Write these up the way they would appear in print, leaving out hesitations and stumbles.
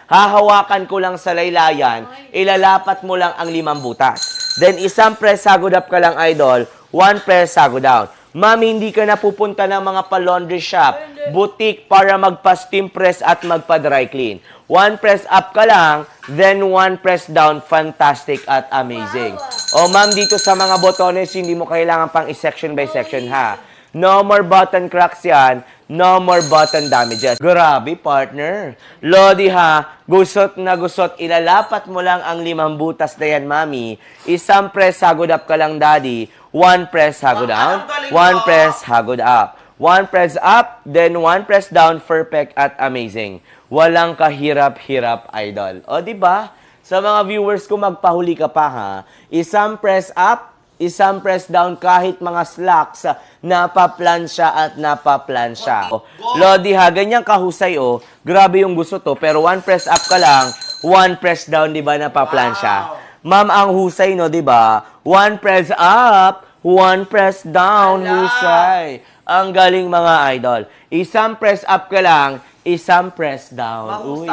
Hahawakan ko lang sa laylayan, ilalapat mo lang ang 5 butas. Then, isang press sagod up ka lang, idol, 1 press sagod down. Ma'am, hindi ka na pupunta ng mga pa-laundry shop, boutique para magpa-steam press at magpa-dry clean. 1 press up ka lang, then 1 press down, fantastic at amazing. O ma'am, dito sa mga botones, hindi mo kailangan pang i-section by section ha. No more button cracks yan. No more button damages. Grabe, partner. Lodi ha, gusot na gusot. Ilalapat mo lang ang 5 butas na yan, mami. Isang press, hagod up ka lang, daddy. 1 press, hagod down. 1 press, hagod up. 1 press up, then 1 press down. Perfect at amazing. Walang kahirap-hirap, idol. O, di ba? Sa mga viewers ko, magpahuli ka pa, ha? Isang press up, isang press down kahit mga slacks, napaplansya at napaplansya. Lodi ha, ganyan kahusay oh. Grabe yung gusto to, pero 1 press up ka lang, 1 press down, di ba, napaplansya. Ma'am, ang husay no, di ba? 1 press up, 1 press down, husay. Ang galing mga idol. Isang press up ka lang, isang press down. Uy,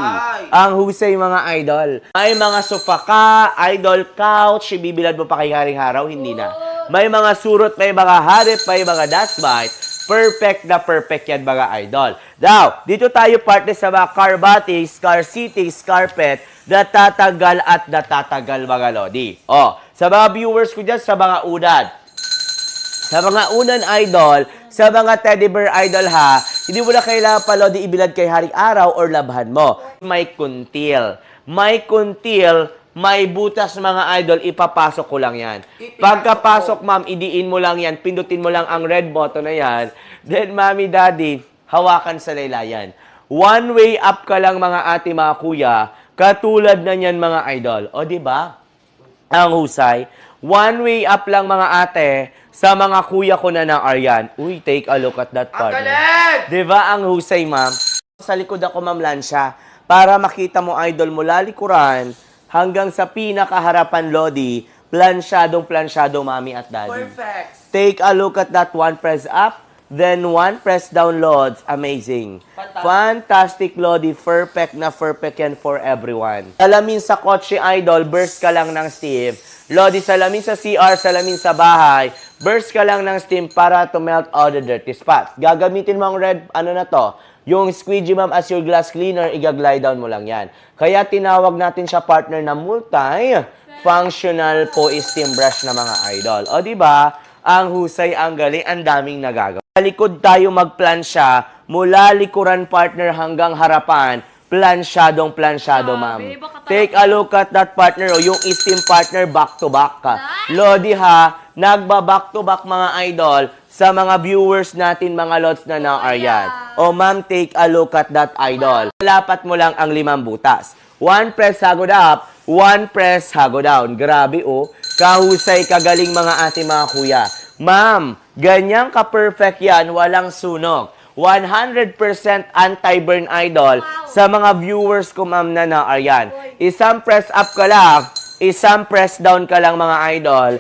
ang husay mga idol. May mga sofa ka, idol couch, ibibilad mo pa kay Haring Haraw, hindi na. May mga surot, may mga harip, may mga dustbite. Perfect na perfect yan mga idol. Now, dito tayo partner sa mga car batis, car seatings, carpet, natatagal at natatagal mga lodi. O, sa mga viewers ko dyan, sa mga unan. Sa mga unan idol, sa mga teddy bear idol ha, hindi mo na kailangan pa lodi ibilad kay Haring Araw or labhan mo. May kuntil. May kuntil, may butas mga idol, ipapasok ko lang yan. Pagkapasok ma'am, idiin mo lang yan, pindutin mo lang ang red button na yan. Then mami, daddy, hawakan sa laylayan. 1 way up ka lang mga ate, mga kuya, katulad na yan mga idol. O di ba? Ang husay. 1 way up lang mga ate, sa mga kuya ko na ng Aryan. Uy, take a look at that part. Diba ang husay, ma'am? Sa likod ako, ma'am Lansya, para makita mo, idol, mula likuran hanggang sa pinakaharapan, lodi, plansyadong, mami at daddy. Perfect. Take a look at that 1 press up, then 1 press down, lods. Amazing. Fantastic, lodi. Perfect na perfect yan for everyone. Salamin sa kotse, idol, burst ka lang ng steam. Lodi, salamin sa CR, salamin sa bahay, burst ka lang ng steam para to melt all the dirty spots. Gagamitin mo ang red, ano na to, yung squeegee ma'am as your glass cleaner, i-glide down mo lang yan. Kaya tinawag natin siya partner na multi-functional po steam brush na mga idol. O di ba? Ang husay, ang galing, ang daming nagagawa. Sa likod tayo magplansya, mula likuran partner hanggang harapan, plansyadong, ma'am. Take a look at that partner, o yung steam partner back-to-back ka. Lodi ha, nagba-back to back mga idol sa mga viewers natin mga lods na Aryan. O ma'am, take a look at that idol. Lapat mo lang ang 5 butas. 1 press hagod up, 1 press hagod down. Grabe oh, kahusay, kagaling mga ate, mga kuya. Ma'am, ganyan ka-perfect yan, walang sunog. 100% anti-burn idol sa mga viewers ko, ma'am na Aryan. Isang press up ka lang, isang press down ka lang mga idol.